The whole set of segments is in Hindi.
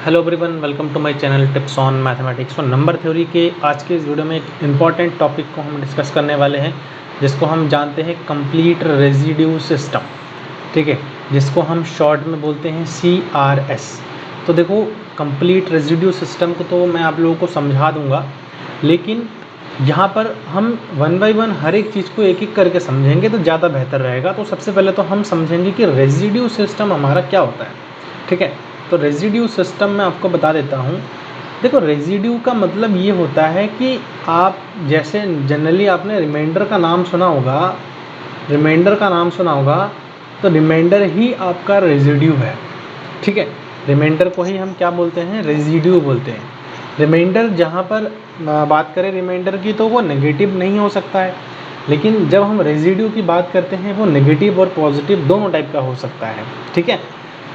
Hello everyone, welcome to my channel tips on mathematics. और नंबर थ्योरी के आज के इस वीडियो में एक इम्पॉर्टेंट टॉपिक को हम डिस्कस करने वाले हैं, जिसको हम जानते हैं कंप्लीट रेजिड्यू सिस्टम। ठीक है, जिसको हम शॉर्ट में बोलते हैं CRS। तो देखो, कंप्लीट रेजिड्यू सिस्टम को तो मैं आप लोगों को समझा दूंगा, लेकिन यहाँ पर हम वन बाय वन हर एक चीज़ को एक एक करके समझेंगे तो ज़्यादा बेहतर रहेगा। तो सबसे पहले तो हम समझेंगे कि रेजिड्यू सिस्टम हमारा क्या होता है। ठीक है, तो रेजिड्यू सिस्टम में आपको बता देता हूँ। देखो, रेजिड्यू का मतलब ये होता है कि आप जैसे जनरली आपने रिमाइंडर का नाम सुना होगा, तो रिमाइंडर ही आपका रेजिड्यू है। ठीक है, रिमाइंडर को ही हम क्या बोलते हैं, रेजिड्यू बोलते हैं। रिमाइंडर जहाँ पर बात करें रिमाइंडर की, तो वो नेगेटिव नहीं हो सकता है, लेकिन जब हम रेजिड्यू की बात करते हैं वो नेगेटिव और पॉजिटिव दोनों टाइप का हो सकता है। ठीक है,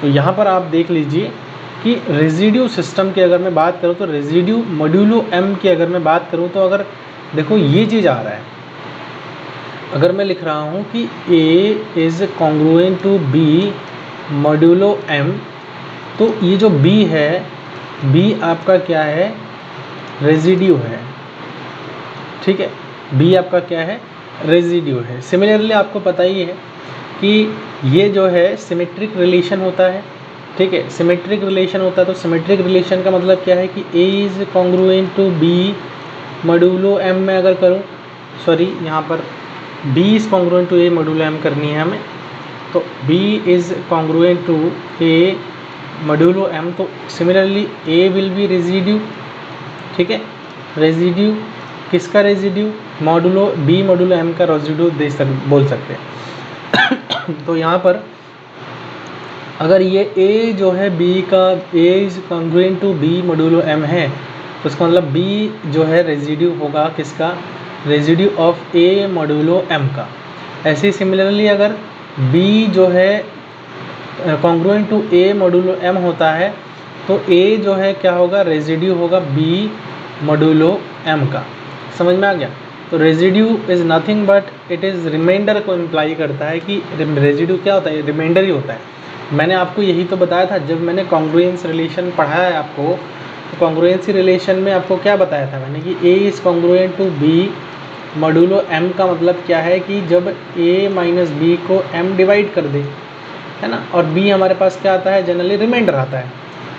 तो यहाँ पर आप देख लीजिए कि रेजिड्यू सिस्टम की अगर मैं बात करूँ तो रेजिड्यू मॉड्यूलो m की अगर मैं बात करूँ तो अगर देखो ये चीज़ आ रहा है, अगर मैं लिख रहा हूँ कि A is congruent to B modulo m, तो ये जो B है, B आपका क्या है, रेजिड्यू है। ठीक है, B आपका क्या है, रेजिड्यू है। सिमिलरली आपको पता ही है कि ये जो है सिमेट्रिक रिलेशन होता है। ठीक है, सिमेट्रिक रिलेशन होता है, तो सिमेट्रिक रिलेशन का मतलब क्या है कि A is congruent to B modulo m में अगर करूँ, सॉरी यहाँ पर B is congruent to A modulo m करनी है हमें, तो B is congruent to A modulo m, तो similarly A will be residue. ठीक है, रेजिड्यू किसका residue, modulo B modulo m का रेजिड्यू बोल सकते हैं। तो यहाँ पर अगर ये A जो है B का, A is congruent to B modulo m है, तो इसका मतलब B जो है रेजिड्यू होगा किसका, residue of A modulo m का। ऐसे ही सिमिलरली अगर B जो है congruent to A modulo m होता है, तो A जो है क्या होगा, रेजिड्यू होगा B मॉड्यूलो m का। समझ में आ गया। तो residue is nothing but it is remainder को इम्प्लाई करता है कि रेजिड्यू क्या होता है, रिमाइंडर ही होता है। मैंने आपको यही तो बताया था जब मैंने कॉन्ग्रुएंस रिलेशन पढ़ाया है आपको, तो कॉन्ग्रुएंसी रिलेशन में आपको क्या बताया था मैंने कि A is congruent to B modulo m का मतलब क्या है कि जब A माइनस B को m डिवाइड कर दे, है ना, और B हमारे पास क्या आता है, जनरली रिमाइंडर आता है।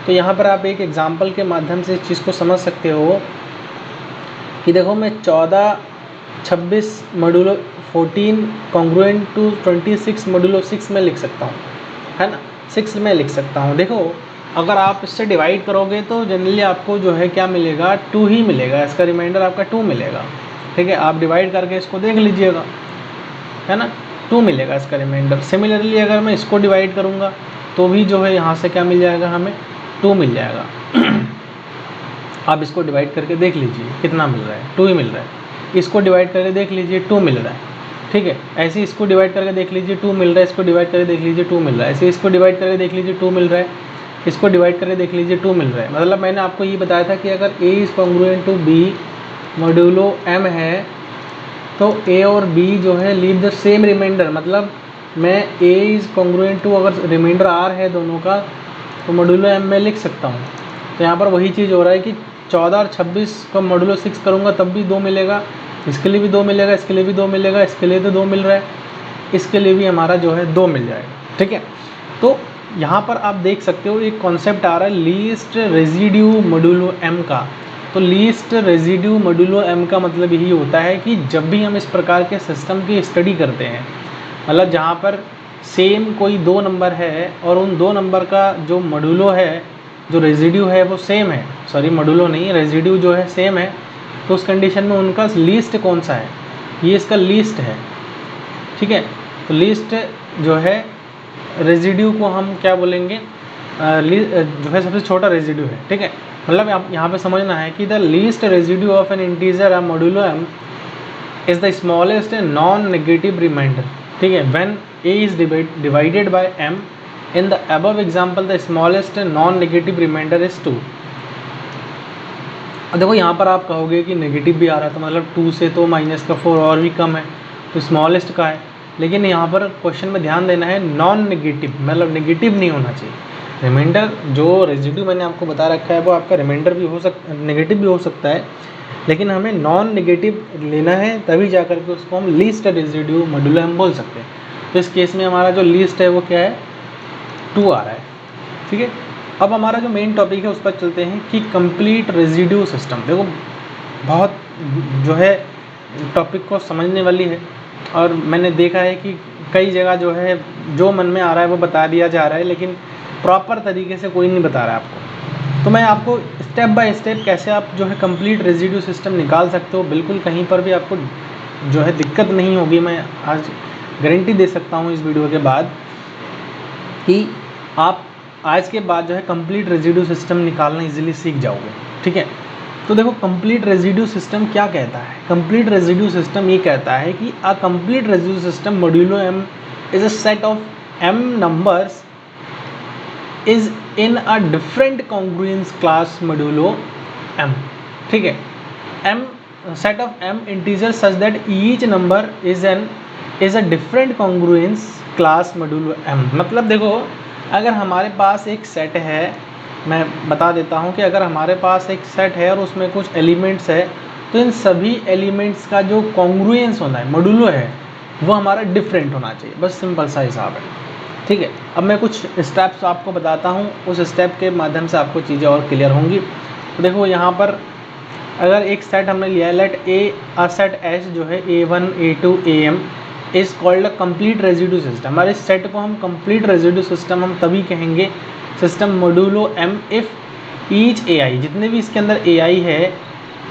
तो यहाँ पर आप एक एग्जाम्पल के माध्यम से इस चीज़ को समझ सकते हो कि देखो, मैं 14 26 मॉड्यूलो 14 कॉन्ग्रुएंट टू 26 मॉड्यूलो 6 में लिख सकता हूँ, है ना, 6 में लिख सकता हूँ। देखो, अगर आप इससे डिवाइड करोगे तो जनरली आपको जो है क्या मिलेगा, 2 ही मिलेगा, इसका रिमाइंडर आपका 2 मिलेगा। ठीक है, आप डिवाइड करके इसको देख लीजिएगा, है ना, 2 मिलेगा इसका रिमाइंडर। सिमिलरली अगर मैं इसको डिवाइड करूँगा तो भी जो है यहाँ से क्या मिल जाएगा, हमें 2 मिल जाएगा। आप इसको डिवाइड करके देख लीजिए कितना मिल रहा है, 2 ही मिल रहा है। इसको डिवाइड करके देख लीजिए 2 मिल रहा है। ठीक है, ऐसे ही इसको डिवाइड करके देख लीजिए 2 मिल रहा है, इसको डिवाइड करके देख लीजिए 2 मिल रहा है, ऐसे इसको डिवाइड करके देख लीजिए 2 मिल रहा है, इसको डिवाइड करके देख लीजिए 2 मिल रहा है। मतलब मैंने आपको ये बताया था कि अगर A is congruent to B modulo m है, तो A और B जो है लीव द सेम रिमाइंडर। मतलब मैं A इज़ कॉन्ग्रुएंट टू, अगर रिमाइंडर R है दोनों का, तो मॉड्यूलो m में लिख सकता हूँ। तो यहाँ पर वही चीज़ हो रहा है कि 14 और 26 का मॉड्यूलो 6 करूँगा तब भी 2 मिलेगा, इसके लिए भी 2 मिलेगा, इसके लिए भी 2 मिलेगा, इसके लिए तो 2 मिल रहा है, इसके लिए भी हमारा जो है 2 मिल जाएगा। ठीक है, तो यहाँ पर आप देख सकते हो एक कॉन्सेप्ट आ रहा है लीस्ट रेजिड्यू मॉड्यूलो m का। तो लीस्ट रेजिड्यू मॉड्यूलो m का मतलब यही होता है कि जब भी हम इस प्रकार के सिस्टम की स्टडी करते हैं, मतलब जहाँ पर सेम कोई 2 नंबर है और उन 2 नंबर का जो मॉड्यूलो है, जो रेजिड्यू है वो सेम है, सॉरी मॉड्यूलो नहीं, रेजिड्यू जो है सेम है, तो उस कंडीशन में उनका लीस्ट कौन सा है, ये इसका लीस्ट है। ठीक है, तो लीस्ट जो है रेजिड्यू को हम क्या बोलेंगे, जो है सबसे छोटा रेजिड्यू है। ठीक है, मतलब आप यहाँ पे समझना है कि the least residue of an integer a modulo m is the smallest non negative remainder. ठीक है, when A is divided by m, in the above example the smallest non negative remainder is 2। देखो, यहाँ पर आप कहोगे कि नेगेटिव भी आ रहा है, तो मतलब 2 से तो माइनस का 4 और भी कम है, तो स्मॉलेस्ट का है। लेकिन यहाँ पर क्वेश्चन में ध्यान देना है, नॉन नेगेटिव मतलब नेगेटिव नहीं होना चाहिए। रिमाइंडर जो रेजिड्यू मैंने आपको बता रखा है वो आपका रिमाइंडर भी हो नेगेटिव भी हो सकता है, लेकिन हमें नॉन नेगेटिव लेना है, तभी जा कर के उसको हम लीस्ट रेजिड्यू मॉड्यूलो हम बोल सकते हैं। तो इस केस में हमारा जो लीस्ट है वो क्या है, 2 आ रहा है। ठीक है, अब हमारा जो मेन टॉपिक है उस पर चलते हैं कि कंप्लीट रेजिड्यू सिस्टम। देखो बहुत जो है टॉपिक को समझने वाली है, और मैंने देखा है कि कई जगह जो है जो मन में आ रहा है वो बता दिया जा रहा है, लेकिन प्रॉपर तरीके से कोई नहीं बता रहा है आपको। तो मैं आपको स्टेप बाय स्टेप कैसे आप जो है कंप्लीट रेजिड्यू सिस्टम निकाल सकते हो, बिल्कुल कहीं पर भी आपको जो है दिक्कत नहीं होगी। मैं आज गारंटी दे सकता हूँ इस वीडियो के बाद कि आप आज के बाद जो है कंप्लीट रेजिड्यू सिस्टम निकालना इजीली सीख जाओगे। ठीक है, तो देखो कंप्लीट रेजिड्यू सिस्टम क्या कहता है। कंप्लीट रेजिड्यू सिस्टम ये कहता है कि a complete residue system modulo M is a set of M numbers is in a different congruence class modulo M. ठीक है, M set of M integer such that each number is a different congruence class modulo M. मतलब देखो अगर हमारे पास एक सेट है, मैं बता देता हूँ कि अगर हमारे पास एक सेट है और उसमें कुछ एलिमेंट्स है, तो इन सभी एलिमेंट्स का जो कॉन्ग्रुएंस होना है, मॉड्यूलो है, वो हमारा डिफरेंट होना चाहिए। बस सिंपल सा हिसाब है। ठीक है, अब मैं कुछ स्टेप्स आपको बताता हूँ, उस स्टेप के माध्यम से आपको चीज़ें और क्लियर होंगी। तो देखो यहाँ पर अगर एक सेट हमने लिया है, लेट अ सेट एच जो है A1 A2 AM is called a complete residue system. हमारे सेट को हम कंप्लीट रेजिड्यू सिस्टम हम तभी कहेंगे system modulo M if each AI, जितने भी इसके अंदर AI है,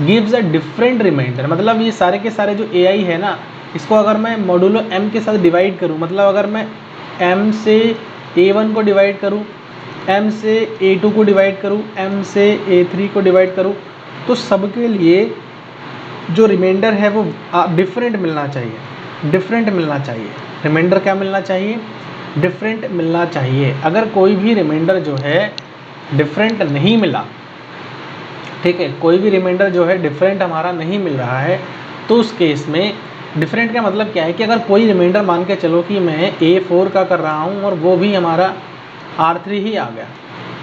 गिव्स अ डिफरेंट रिमाइंडर। मतलब ये सारे के सारे जो AI है ना, इसको अगर मैं मॉड्यूलो M के साथ डिवाइड करूँ, मतलब अगर मैं M से A1 को डिवाइड करूँ, M से A2 को डिवाइड करूँ, M से A3 को डिवाइड करूँ, तो सबके लिए जो रिमाइंडर है वो डिफरेंट मिलना चाहिए। डिफरेंट मिलना चाहिए। रिमाइंडर क्या मिलना चाहिए? डिफरेंट मिलना चाहिए। अगर कोई भी रिमाइंडर जो है डिफरेंट नहीं मिला, ठीक है, कोई भी रिमाइंडर जो है डिफरेंट हमारा नहीं मिल रहा है, तो उस केस में डिफरेंट का मतलब क्या है कि अगर कोई रिमाइंडर मान के चलो कि मैं A4 का कर रहा हूँ और वो भी हमारा R3 ही आ गया,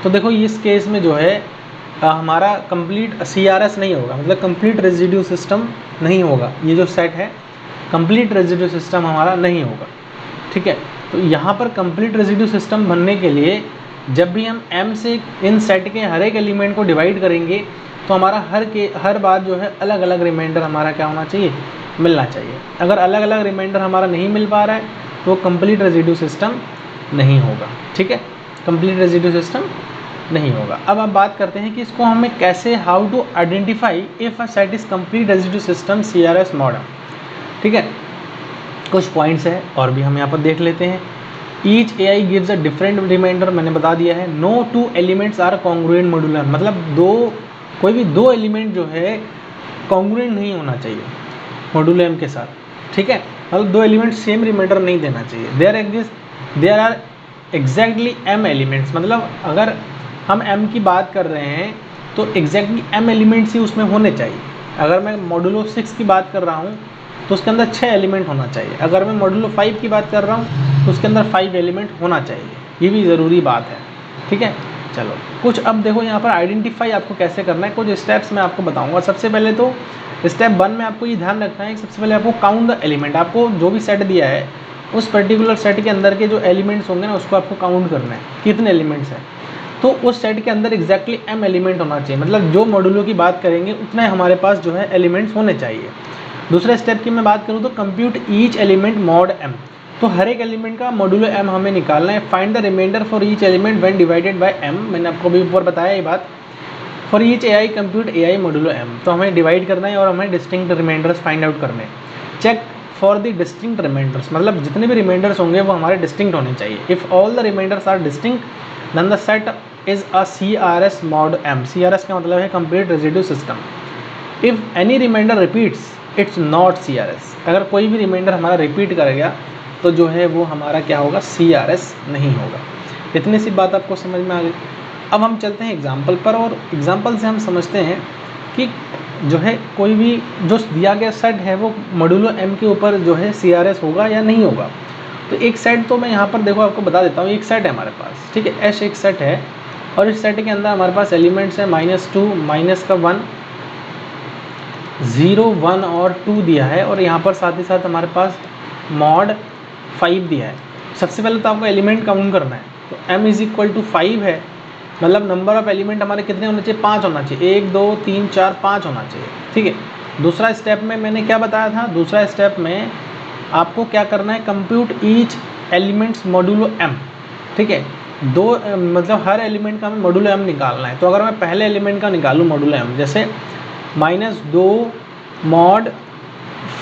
तो देखो इस केस में जो है हमारा कंप्लीट CRS नहीं होगा, मतलब कंप्लीट रेजिड्यू सिस्टम नहीं होगा। ये जो सेट है कंप्लीट रेजिड्यू सिस्टम हमारा नहीं होगा। ठीक है, तो यहाँ पर कंप्लीट रेजिड्यू सिस्टम बनने के लिए जब भी हम M से इन सेट के हर एक एलिमेंट को डिवाइड करेंगे, तो हमारा हर बार जो है अलग अलग रिमाइंडर हमारा क्या होना चाहिए? मिलना चाहिए। अगर अलग अलग रिमाइंडर हमारा नहीं मिल पा रहा है तो कंप्लीट रेजिड्यू सिस्टम नहीं होगा। ठीक है, कंप्लीट रेजिड्यू सिस्टम नहीं होगा। अब आप बात करते हैं कि इसको हमें कैसे, how to identify if a set is complete residue system CRS model. ठीक है, कुछ पॉइंट्स है और भी हम यहाँ पर देख लेते हैं। Each AI gives a different remainder, मैंने बता दिया है। No two elements are congruent modular, मतलब कोई भी दो एलिमेंट जो है कॉन्ग्रुएंट नहीं होना चाहिए मॉड्यूलो M के साथ। ठीक है, मतलब दो एलिमेंट सेम रिमाइंडर नहीं देना चाहिए। There are exactly M elements, मतलब अगर हम M की बात कर रहे हैं तो एग्जैक्टली M एलिमेंट्स ही उसमें होने चाहिए। अगर मैं मॉड्यूलो 6 की बात कर रहा हूँ तो उसके अंदर 6 एलिमेंट होना चाहिए। अगर मैं मॉड्यूलो 5 की बात कर रहा हूँ तो उसके अंदर 5 एलिमेंट होना चाहिए। ये भी ज़रूरी बात है। ठीक है, चलो कुछ अब देखो यहाँ पर आइडेंटिफाई आपको कैसे करना है, कुछ स्टेप्स मैं आपको बताऊँगा। सबसे पहले तो स्टेप 1 में आपको ये ध्यान रखना है कि सबसे पहले आपको काउंट द एलिमेंट। आपको जो भी सेट दिया है उस पर्टिकुलर सेट के अंदर के जो एलिमेंट्स होंगे ना, उसको आपको काउंट करना है कितने एलिमेंट्स हैं। तो उस सेट के अंदर एग्जैक्टली M एलिमेंट होना चाहिए, मतलब जो मॉड्यूलो की बात करेंगे उतने हमारे पास जो है एलिमेंट्स होने चाहिए। दूसरे स्टेप की मैं बात करूँ तो compute each element mod M, तो हर एक एलिमेंट का मॉड्यूलो M हमें निकालना है। Find the remainder for each element when divided by M, मैंने आपको भी ऊपर बताया ये बात। For each AI compute AI modulo M, तो हमें डिवाइड करना है और हमें डिस्टिंक्ट रिमाइंडर्स फाइंड आउट करने हैं। Check for the distinct remainders, मतलब जितने भी रिमाइंडर्स होंगे वो हमारे डिस्टिंक्ट होने चाहिए। If all the remainders are distinct then the set is a CRS mod M। CRS का मतलब है complete residue system. If any remainder repeats it's not CRS, अगर कोई भी रिमाइंडर हमारा रिपीट करेगा तो जो है वो हमारा क्या होगा? CRS नहीं होगा। इतनी सी बात आपको समझ में आ गई। अब हम चलते हैं एग्जाम्पल पर, और एग्जाम्पल से हम समझते हैं कि जो है कोई भी जो दिया गया सेट है वो मॉड्यूलो M के ऊपर जो है CRS होगा या नहीं होगा। तो एक सेट तो मैं यहाँ पर देखो आपको बता देता हूँ, एक सेट है हमारे पास, ठीक है, एच एक सेट है और इस सेट के अंदर हमारे पास एलिमेंट्स है -2, -1, 0, 1 और 2 दिया है और यहाँ पर साथ ही साथ हमारे पास मॉड 5 दिया है। सबसे पहले तो आपको एलिमेंट काउंट करना है, तो m = 5 है, मतलब नंबर ऑफ एलिमेंट हमारे कितने होने चाहिए, 5 होना चाहिए, 1 2 3 4 5 होना चाहिए, ठीक है। दूसरा स्टेप में मैंने क्या बताया था, दूसरा स्टेप में आपको क्या करना है, compute each elements modulo m, ठीक है। मतलब हर एलिमेंट का हमें मॉड्यूलो m निकालना है। तो अगर मैं पहले एलिमेंट का निकालूँ मॉड्यूलो m, जैसे -2 मॉड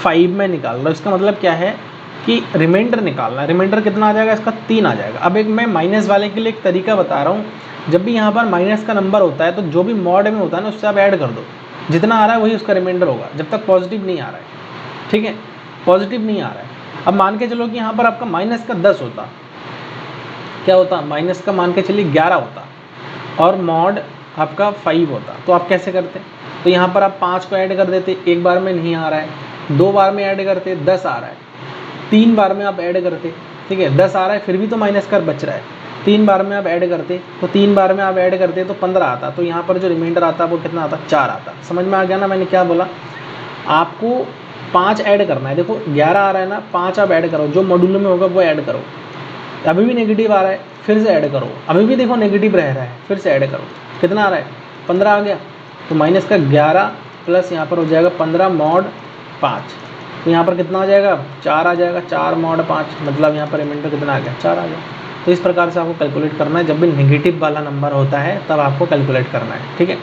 5 में निकाल रहा हूँ, इसका मतलब क्या है कि रिमाइंडर निकालना है। रिमाइंडर कितना आ जाएगा इसका, 3 आ जाएगा। अब एक मैं माइनस वाले के लिए एक तरीका बता रहा हूँ, जब भी यहाँ पर माइनस का नंबर होता है तो जो भी मॉड में होता है ना उससे आप ऐड कर दो, जितना आ रहा है वही उसका रिमाइंडर होगा, जब तक पॉजिटिव नहीं आ रहा है, ठीक है, पॉजिटिव नहीं आ रहा है। अब मान के चलो कि यहाँ पर आपका -10 होता, क्या होता, माइनस का मान के चलिए 11 होता और मॉड आपका 5 होता, तो आप कैसे करते, तो यहाँ पर आप 5 को ऐड कर देते, एक बार में नहीं आ रहा है, 2 बार में ऐड करते 10 आ रहा है, 3 बार में आप ऐड करते, ठीक है, 10 आ रहा है फिर भी तो माइनस कर बच रहा है, 3 बार में आप ऐड करते, तो 3 बार में आप ऐड करते तो 15 आता, तो यहाँ पर जो रिमाइंडर आता वो कितना आता, 4 आता। समझ में आ गया ना मैंने क्या बोला, आपको 5 ऐड करना है। देखो 11 आ रहा है ना, 5 आप ऐड करो, जो मॉड्यूलो में होगा वो ऐड करो, अभी भी नेगेटिव आ रहा है फिर से ऐड करो, अभी भी देखो नेगेटिव रह रहा है फिर से ऐड करो, कितना आ रहा है, 15 आ गया, तो माइनस का 11 प्लस यहाँ पर हो जाएगा 15 मॉड 5, तो यहाँ पर कितना आ जाएगा, 4 आ जाएगा, 4 मॉड 5, मतलब यहाँ पर रिमाइंडर कितना आ गया, 4 आ गया। तो इस प्रकार से आपको कैलकुलेट करना है, जब भी नेगेटिव वाला नंबर होता है तब आपको कैलकुलेट करना है, ठीक है।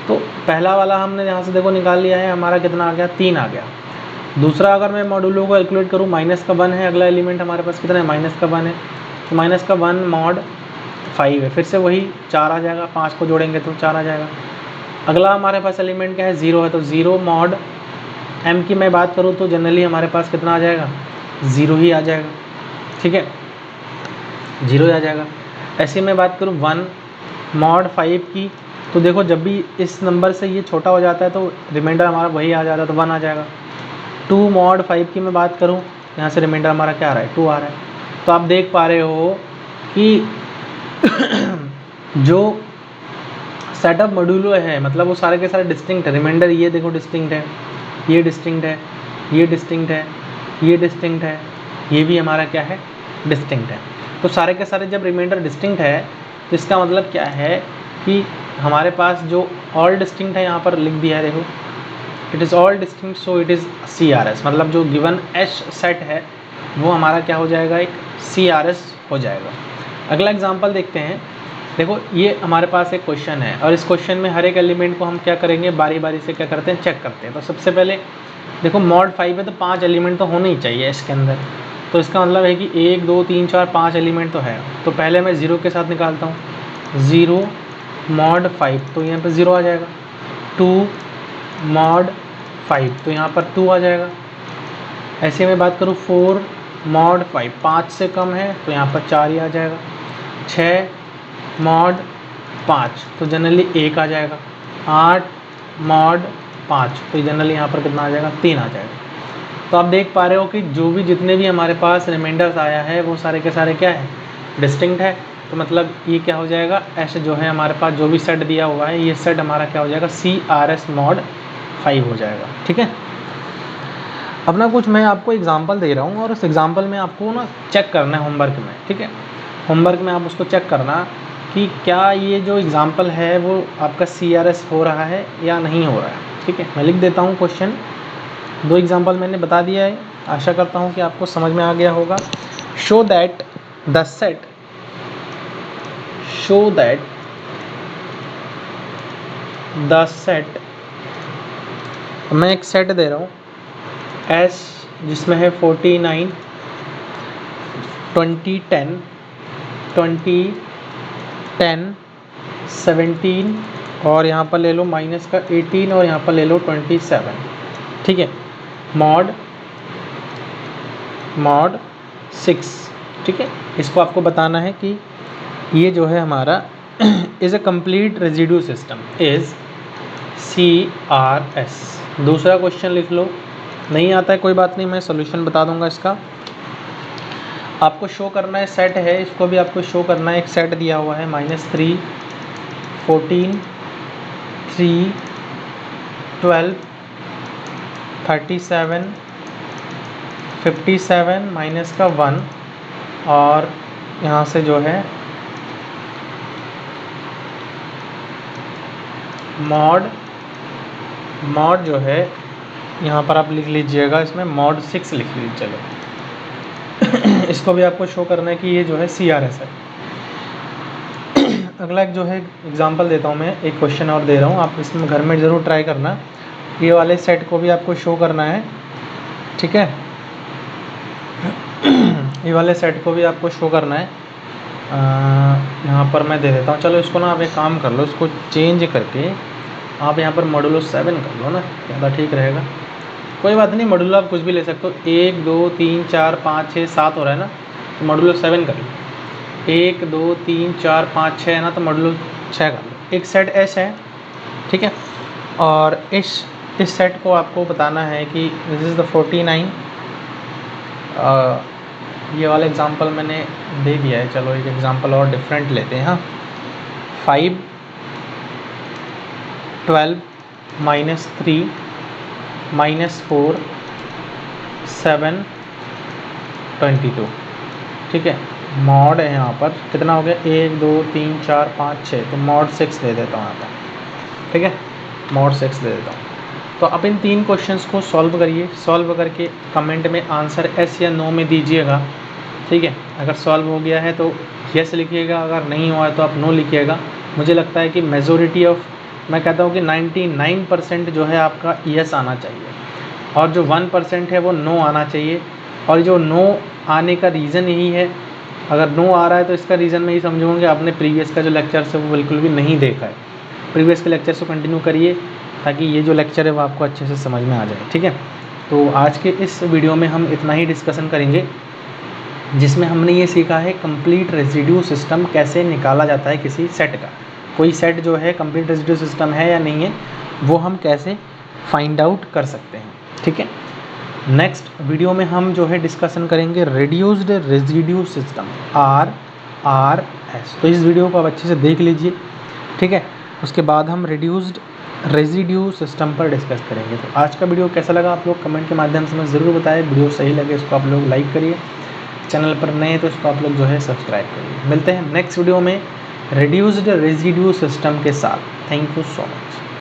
तो पहला वाला हमने यहाँ से देखो निकाल लिया है, हमारा कितना आ गया, 3 आ गया। दूसरा अगर मैं मॉड्यूलो को कैलकुलेट करूँ, -1 है, अगला एलिमेंट हमारे पास कितना है, -1 है, तो -1 मॉड 5 है, फिर से वही 4 आ जाएगा, 5 को जोड़ेंगे तो 4 आ जाएगा। अगला हमारे पास एलिमेंट क्या है, 0 है, तो 0 मॉड m की मैं बात करूँ तो जनरली हमारे पास कितना आ जाएगा, 0 ही आ जाएगा, ठीक है, 0 ही आ जाएगा। ऐसे मैं बात करूँ 1 मॉड 5 की, तो देखो जब भी इस नंबर से ये छोटा हो जाता है तो रिमाइंडर हमारा वही आ जाता है, तो 1 आ जाएगा। 2 मॉड 5 की मैं बात करूँ, यहाँ से रिमाइंडर हमारा क्या आ रहा है, 2 आ रहा है। तो आप देख पा रहे हो कि जो सेटअप मॉड्यूलो है मतलब वो सारे के सारे डिस्टिंक्ट है। रिमाइंडर ये देखो डिस्टिंक्ट है, ये डिस्टिंक्ट है, ये डिस्टिंक्ट है, ये डिस्टिंक्ट है, ये भी हमारा क्या है, डिस्टिंक्ट है। तो सारे के सारे जब रिमाइंडर डिस्टिंक्ट है तो इसका मतलब क्या है कि हमारे पास जो ऑल डिस्टिंक्ट है यहाँ पर लिख दिया है, देखो it is all distinct so it is CRS, मतलब जो गिवन एच सेट है वो हमारा क्या हो जाएगा, एक CRS हो जाएगा। अगला एग्जांपल देखते हैं। देखो ये हमारे पास एक क्वेश्चन है और इस क्वेश्चन में हर एक एलिमेंट को हम क्या करेंगे, बारी बारी से क्या करते हैं, चेक करते हैं। तो सबसे पहले देखो मॉड 5 है तो 5 एलिमेंट तो होने ही चाहिए इसके अंदर, तो इसका मतलब है कि 1 2 3 4 5 एलिमेंट तो है। तो पहले मैं 0 के साथ निकालता हूँ, 0 मॉड 5, तो यहाँ पर 0 आ जाएगा। 2 मॉड 5, तो यहाँ पर 2 आ जाएगा। ऐसे मैं बात करूँ 4 मॉड 5, 5 से कम है तो यहाँ पर 4 ही आ जाएगा। 6 मॉड 5, तो जनरली 1 आ जाएगा। 8 मॉड 5, तो जनरली यहाँ पर कितना आ जाएगा, 3 आ जाएगा। तो आप देख पा रहे हो कि जो भी जितने भी हमारे पास रिमाइंडर्स आया है वो सारे के सारे क्या है, डिस्टिंक्ट है। तो मतलब ये क्या हो जाएगा, ऐसे जो है हमारे पास जो भी सेट दिया हुआ है ये सेट हमारा क्या हो जाएगा, CRS मॉड 5 हो जाएगा, ठीक है। अब ना कुछ मैं आपको एग्जांपल दे रहा हूँ और उस एग्जांपल में आपको ना चेक करना है होमवर्क में, ठीक है। होमवर्क में आप उसको चेक करना कि क्या ये जो एग्जांपल है वो आपका CRS हो रहा है या नहीं हो रहा है, ठीक है। मैं लिख देता हूँ क्वेश्चन, 2 एग्जांपल मैंने बता दिया है, आशा करता हूँ कि आपको समझ में आ गया होगा। शो दैट द सेट मैं एक सेट दे रहा हूँ S जिसमें है 49 20 10 20 10 17 और यहाँ पर ले लो माइनस का 18 और यहाँ पर ले लो 27, ठीक है। मॉड 6, ठीक है। इसको आपको बताना है कि ये जो है हमारा is a complete residue system is CRS। दूसरा क्वेश्चन लिख लो, नहीं आता है कोई बात नहीं, मैं सॉल्यूशन बता दूंगा इसका। आपको शो करना है सेट है, इसको भी आपको शो करना है। एक सेट दिया हुआ है -3, 14, 3, 12, 37, 57 माइनस का 1, और यहाँ से जो है मॉड जो है यहाँ पर आप लिख लीजिएगा, इसमें मॉड 6 लिख लीजिए। चलो इसको भी आपको शो करना है कि ये जो है CRS है। अगला एक जो है एग्जांपल देता हूँ मैं, एक क्वेश्चन और दे रहा हूँ, आप इसमें घर में ज़रूर ट्राई करना। ये वाले सेट को भी आपको शो करना है, ठीक है। ये वाले सेट को भी आपको शो करना है। यहाँ पर मैं दे देता हूँ। चलो इसको ना आप एक काम कर लो, इसको चेंज करके आप यहाँ पर मॉडुलो 7 कर लो ना, ज़्यादा ठीक रहेगा। कोई बात नहीं, मॉडुलो आप कुछ भी ले सकते हो। 1 2 3 4 5 6 7 हो रहा है ना, तो मॉडुलो 7 कर लो। 1 2 3 4 5 6 है ना, तो मॉडुलो 6 कर लो। एक सेट एस है, ठीक है। और इस सेट को आपको बताना है कि दिस इज़ द 49। ये वाला एग्जांपल मैंने दे दिया है। चलो एक एग्जांपल और डिफरेंट लेते हैं। हाँ, 5, 12, -3, -4, 7, 22, ठीक है। मॉड है यहाँ पर कितना हो गया, 1 2 3 4 5 6, तो मॉड 6 दे देता हूँ यहाँ पर, ठीक है। मॉड 6 दे देता हूँ। तो अब इन 3 क्वेश्चंस को सॉल्व करिए। सॉल्व करके कमेंट में आंसर एस या नो में दीजिएगा, ठीक है। अगर सॉल्व हो गया है तो यस लिखिएगा, अगर नहीं हुआ है तो आप नो लिखिएगा। मुझे लगता है कि मेजॉरिटी ऑफ, मैं कहता हूँ कि 99% जो है आपका यस आना चाहिए, और जो 1% है वो नो आना चाहिए। और जो नो आने का रीज़न यही है, अगर नो आ रहा है तो इसका रीज़न मैं ये समझूंगा कि आपने प्रीवियस का जो लेक्चर है वो बिल्कुल भी नहीं देखा है। प्रीवियस के लेक्चर को कंटिन्यू करिए, ताकि ये जो लेक्चर है वो आपको अच्छे से समझ में आ जाए, ठीक है। तो आज के इस वीडियो में हम इतना ही डिस्कशन करेंगे, जिसमें हमने ये सीखा है कंप्लीट रेजिड्यू सिस्टम कैसे निकाला जाता है किसी सेट का। कोई सेट जो है कंप्लीट रेजिड्यू सिस्टम है या नहीं है, वो हम कैसे फाइंड आउट कर सकते हैं, ठीक है। नेक्स्ट वीडियो में हम जो है डिस्कशन करेंगे रिड्यूस्ड रेजिड्यू सिस्टम, RRS। तो इस वीडियो को आप अच्छे से देख लीजिए, ठीक है। उसके बाद हम रिड्यूस्ड रेजिड्यू सिस्टम पर डिस्कस करेंगे। तो आज का वीडियो कैसा लगा आप लोग कमेंट के माध्यम से मुझे ज़रूर बताएं। वीडियो सही लगे इसको आप लोग लाइक करिए, चैनल पर नए हैं तो इसको आप लोग जो है सब्सक्राइब करिए। मिलते हैं नेक्स्ट वीडियो में रिड्यूस्ड रेजिड्यू सिस्टम के साथ। Thank you so much.